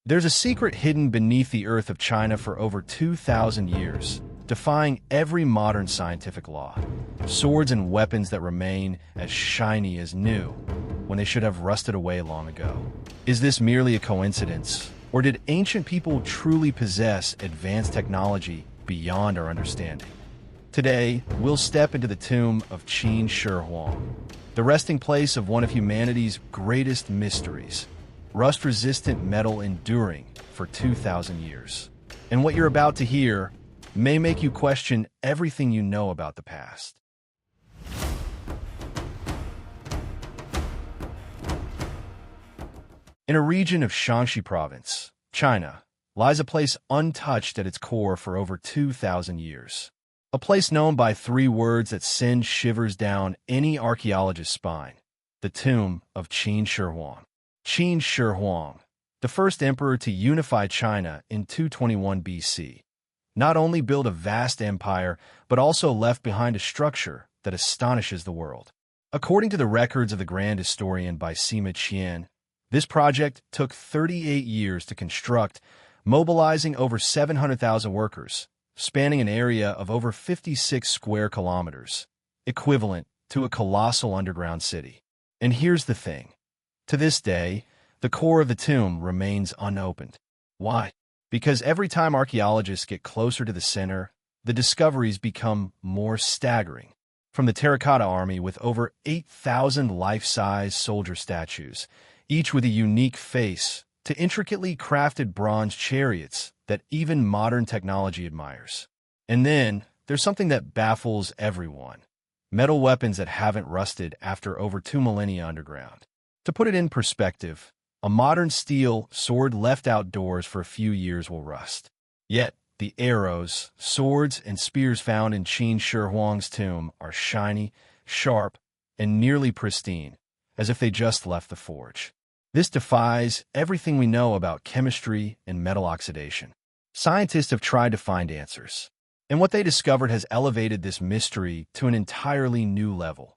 There's a secret hidden beneath the earth of China for over 2,000 years, defying every modern scientific law. Swords and weapons that remain as shiny as new, when they should have rusted away long ago. Is this merely a coincidence, or did ancient people truly possess advanced technology beyond our understanding? Today, we'll step into the tomb of Qin Shi Huang, the resting place of one of humanity's greatest mysteries. Rust-resistant metal enduring for 2,000 years. And what you're about to hear may make you question everything you know about the past. In a region of Shaanxi Province, China, lies a place untouched at its core for over 2,000 years. A place known by three words that send shivers down any archaeologist's spine: the tomb of Qin Shi Huang. Qin Shi Huang, the first emperor to unify China in 221 BC, not only built a vast empire, but also left behind a structure that astonishes the world. According to the records of the grand historian by Sima Qian, this project took 38 years to construct, mobilizing over 700,000 workers, spanning an area of over 56 square kilometers, equivalent to a colossal underground city. And here's the thing. To this day, the core of the tomb remains unopened. Why? Because every time archaeologists get closer to the center, the discoveries become more staggering. From the Terracotta Army with over 8,000 life-size soldier statues, each with a unique face, to intricately crafted bronze chariots that even modern technology admires. And then, there's something that baffles everyone: metal weapons that haven't rusted after over 2 millennia underground. To put it in perspective, a modern steel sword left outdoors for a few years will rust. Yet, the arrows, swords, and spears found in Qin Shi Huang's tomb are shiny, sharp, and nearly pristine, as if they just left the forge. This defies everything we know about chemistry and metal oxidation. Scientists have tried to find answers, and what they discovered has elevated this mystery to an entirely new level.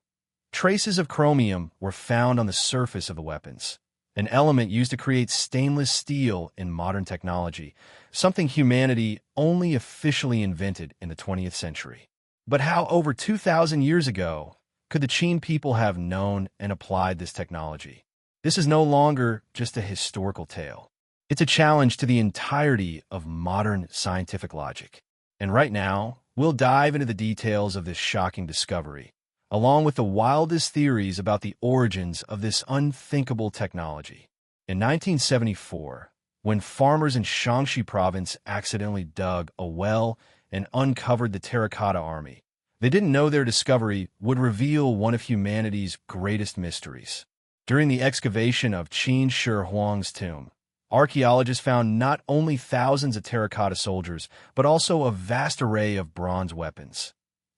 Traces of chromium were found on the surface of the weapons, an element used to create stainless steel in modern technology, something humanity only officially invented in the 20th century. But how, over 2,000 years ago, could the Qin people have known and applied this technology? This is no longer just a historical tale. It's a challenge to the entirety of modern scientific logic. And right now, we'll dive into the details of this shocking discovery, along with the wildest theories about the origins of this unthinkable technology. In 1974, when farmers in Shaanxi Province accidentally dug a well and uncovered the Terracotta Army, they didn't know their discovery would reveal one of humanity's greatest mysteries. During the excavation of Qin Shi Huang's tomb, archaeologists found not only thousands of terracotta soldiers, but also a vast array of bronze weapons: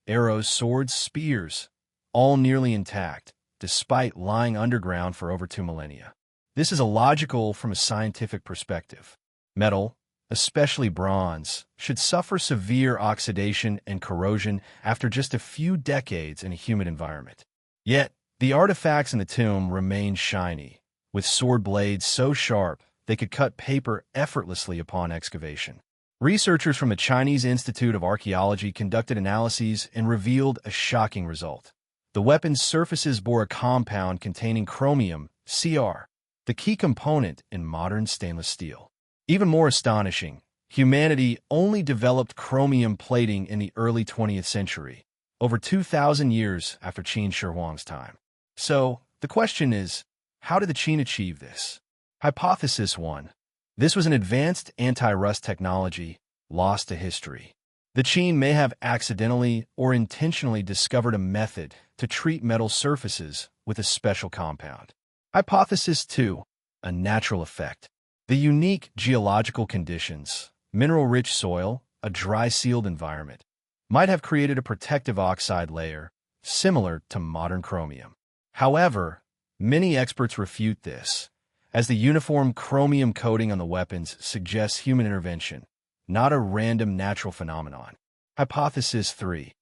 arrows, swords, spears, all nearly intact, despite lying underground for over 2 millennia. This is illogical from a scientific perspective. Metal, especially bronze, should suffer severe oxidation and corrosion after just a few decades in a humid environment. Yet, the artifacts in the tomb remain shiny, with sword blades so sharp they could cut paper effortlessly upon excavation. Researchers from the Chinese Institute of Archaeology conducted analyses and revealed a shocking result. The weapon's surfaces bore a compound containing chromium, Cr, the key component in modern stainless steel. Even more astonishing, humanity only developed chromium plating in the early 20th century, over 2,000 years after Qin Shi Huang's time. So, the question is, how did the Qin achieve this? Hypothesis 1. This was an advanced anti-rust technology lost to history. The Qin may have accidentally or intentionally discovered a method to treat metal surfaces with a special compound. Hypothesis 2. A natural effect. The unique geological conditions, mineral-rich soil, a dry-sealed environment, might have created a protective oxide layer similar to modern chromium. However, many experts refute this, as the uniform chromium coating on the weapons suggests human intervention, not a random natural phenomenon. Hypothesis 3.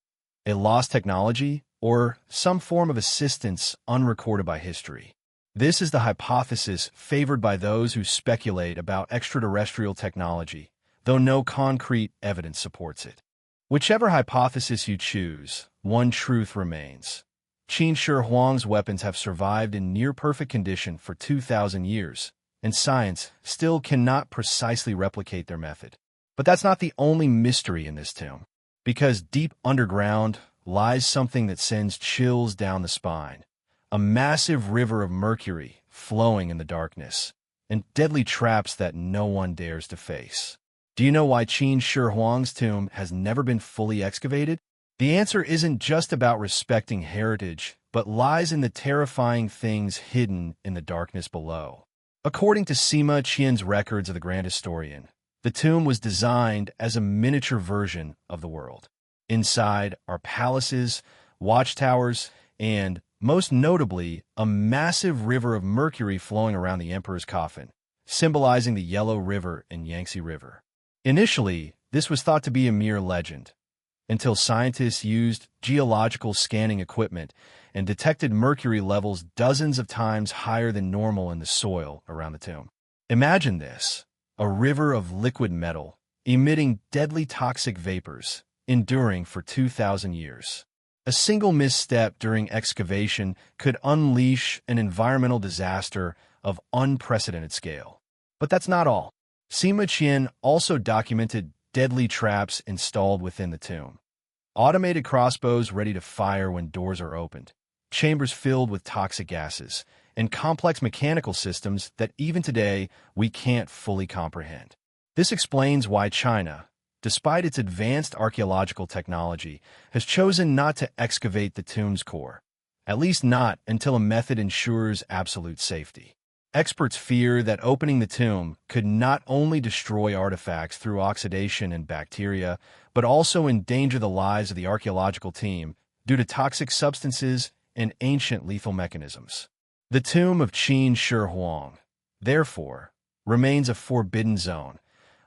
A lost technology, or some form of assistance unrecorded by history. This is the hypothesis favored by those who speculate about extraterrestrial technology, though no concrete evidence supports it. Whichever hypothesis you choose, one truth remains. Qin Shi Huang's weapons have survived in near-perfect condition for 2,000 years, and science still cannot precisely replicate their method. But that's not the only mystery in this tomb, because deep underground lies something that sends chills down the spine. A massive river of mercury flowing in the darkness, and deadly traps that no one dares to face. Do you know why Qin Shi Huang's tomb has never been fully excavated? The answer isn't just about respecting heritage, but lies in the terrifying things hidden in the darkness below. According to Sima Qian's records of the Grand Historian, the tomb was designed as a miniature version of the world. Inside are palaces, watchtowers, and, most notably, a massive river of mercury flowing around the emperor's coffin, symbolizing the Yellow River and Yangtze River. Initially, this was thought to be a mere legend, until scientists used geological scanning equipment and detected mercury levels dozens of times higher than normal in the soil around the tomb. Imagine this, a river of liquid metal, emitting deadly toxic vapors, enduring for 2,000 years. A single misstep during excavation could unleash an environmental disaster of unprecedented scale. But that's not all. Sima Qian also documented deadly traps installed within the tomb. Automated crossbows ready to fire when doors are opened, chambers filled with toxic gases, and complex mechanical systems that even today we can't fully comprehend. This explains why China, despite its advanced archaeological technology, has chosen not to excavate the tomb's core, at least not until a method ensures absolute safety. Experts fear that opening the tomb could not only destroy artifacts through oxidation and bacteria, but also endanger the lives of the archaeological team due to toxic substances and ancient lethal mechanisms. The tomb of Qin Shi Huang, therefore, remains a forbidden zone,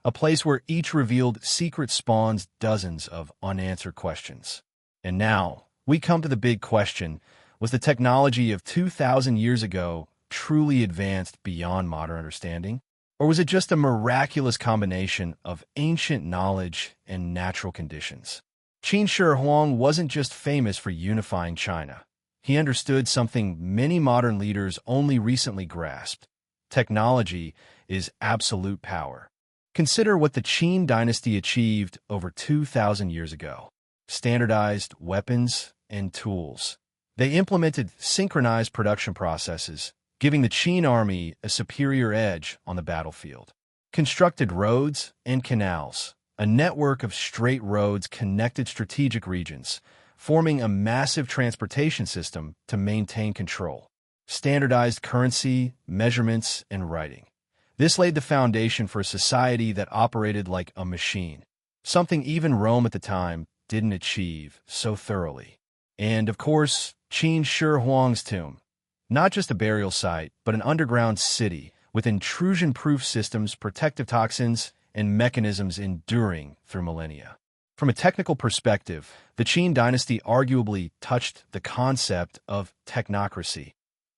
a place where each revealed secret spawns dozens of unanswered questions. And now, we come to the big question: was the technology of 2,000 years ago truly advanced beyond modern understanding? Or was it just a miraculous combination of ancient knowledge and natural conditions? Qin Shi Huang wasn't just famous for unifying China. He understood something many modern leaders only recently grasped. Technology is absolute power. Consider what the Qin dynasty achieved over 2,000 years ago. Standardized weapons and tools. They implemented synchronized production processes, giving the Qin army a superior edge on the battlefield. Constructed roads and canals. A network of straight roads connected strategic regions, forming a massive transportation system to maintain control. Standardized currency, measurements, and writing. This laid the foundation for a society that operated like a machine, something even Rome at the time didn't achieve so thoroughly. And, of course, Qin Shi Huang's tomb. Not just a burial site, but an underground city with intrusion-proof systems, protective toxins, and mechanisms enduring through millennia. From a technical perspective, the Qin dynasty arguably touched the concept of technocracy,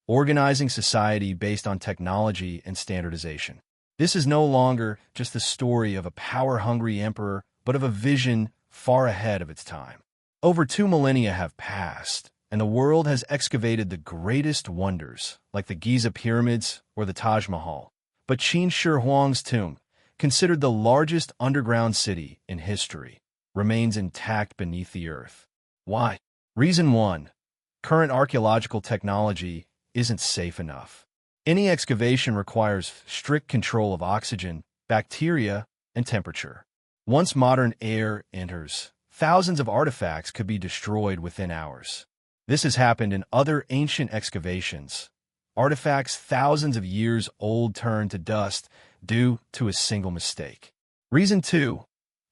organizing society based on technology and standardization. This is no longer just the story of a power-hungry emperor, but of a vision far ahead of its time. Over 2 millennia have passed, and the world has excavated the greatest wonders, like the Giza pyramids or the Taj Mahal. But Qin Shi Huang's tomb, considered the largest underground city in history, remains intact beneath the earth. Why? Reason 1. Current archaeological technology isn't safe enough. Any excavation requires strict control of oxygen, bacteria, and temperature. Once modern air enters, thousands of artifacts could be destroyed within hours. This has happened in other ancient excavations. Artifacts thousands of years old turn to dust due to a single mistake. Reason 2.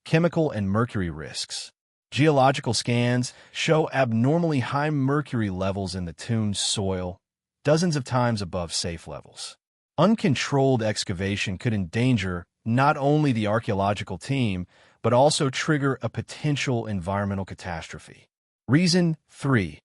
Chemical and mercury risks. Geological scans show abnormally high mercury levels in the tomb's soil, dozens of times above safe levels. Uncontrolled excavation could endanger not only the archaeological team, but also trigger a potential environmental catastrophe. Reason 3.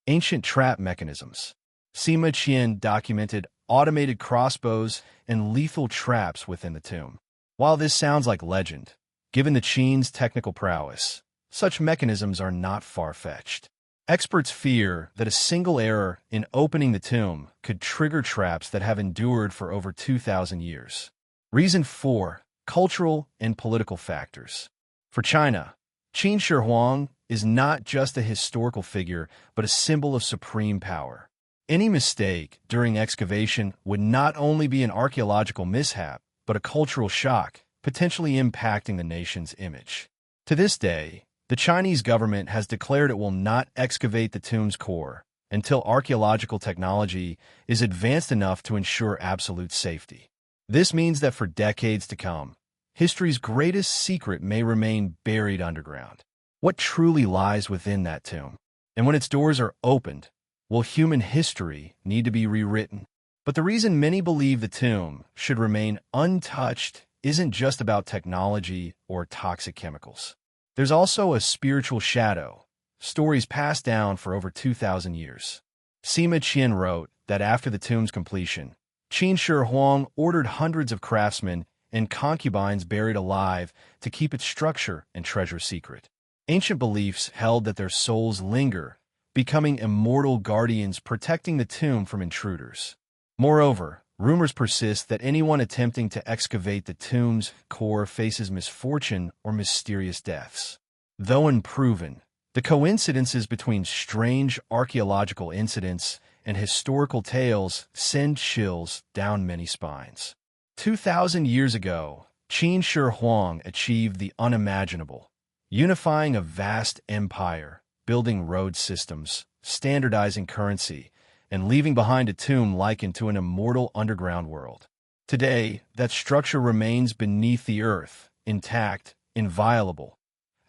Ancient trap mechanisms. Sima Qian documented automated crossbows and lethal traps within the tomb. While this sounds like legend, given the Qin's technical prowess, such mechanisms are not far-fetched. Experts fear that a single error in opening the tomb could trigger traps that have endured for over 2,000 years. Reason 4. Cultural and political factors. For China, Qin Shi Huang is not just a historical figure, but a symbol of supreme power. Any mistake during excavation would not only be an archaeological mishap, but a cultural shock, potentially impacting the nation's image. To this day, the Chinese government has declared it will not excavate the tomb's core until archaeological technology is advanced enough to ensure absolute safety. This means that for decades to come, history's greatest secret may remain buried underground. What truly lies within that tomb? And when its doors are opened, will human history need to be rewritten? But the reason many believe the tomb should remain untouched isn't just about technology or toxic chemicals. There's also a spiritual shadow, stories passed down for over 2,000 years. Sima Qian wrote that after the tomb's completion, Qin Shi Huang ordered hundreds of craftsmen and concubines buried alive to keep its structure and treasure secret. Ancient beliefs held that their souls linger, becoming immortal guardians protecting the tomb from intruders. Moreover, rumors persist that anyone attempting to excavate the tomb's core faces misfortune or mysterious deaths. Though unproven, the coincidences between strange archaeological incidents and historical tales send chills down many spines. 2,000 years ago, Qin Shi Huang achieved the unimaginable, unifying a vast empire, building road systems, standardizing currency, and leaving behind a tomb likened to an immortal underground world. Today, that structure remains beneath the earth, intact, inviolable,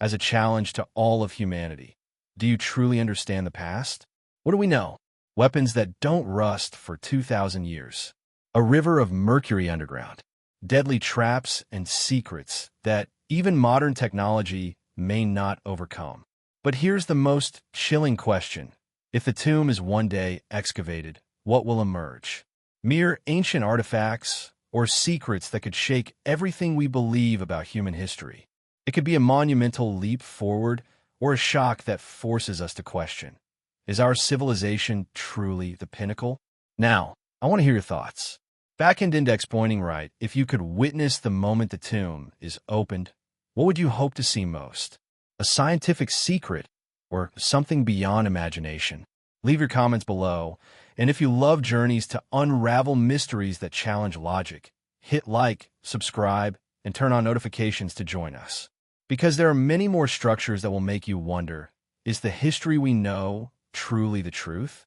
as a challenge to all of humanity. Do you truly understand the past? What do we know? Weapons that don't rust for 2,000 years. A river of mercury underground. Deadly traps and secrets that even modern technology may not overcome. But here's the most chilling question. If the tomb is one day excavated, what will emerge? Mere ancient artifacts or secrets that could shake everything we believe about human history. It could be a monumental leap forward or a shock that forces us to question. Is our civilization truly the pinnacle? Now, I want to hear your thoughts. Back-end index pointing right, if you could witness the moment the tomb is opened, what would you hope to see most? A scientific secret or something beyond imagination? Leave your comments below, and if you love journeys to unravel mysteries that challenge logic, hit like, subscribe, and turn on notifications to join us. Because there are many more structures that will make you wonder, is the history we know truly the truth?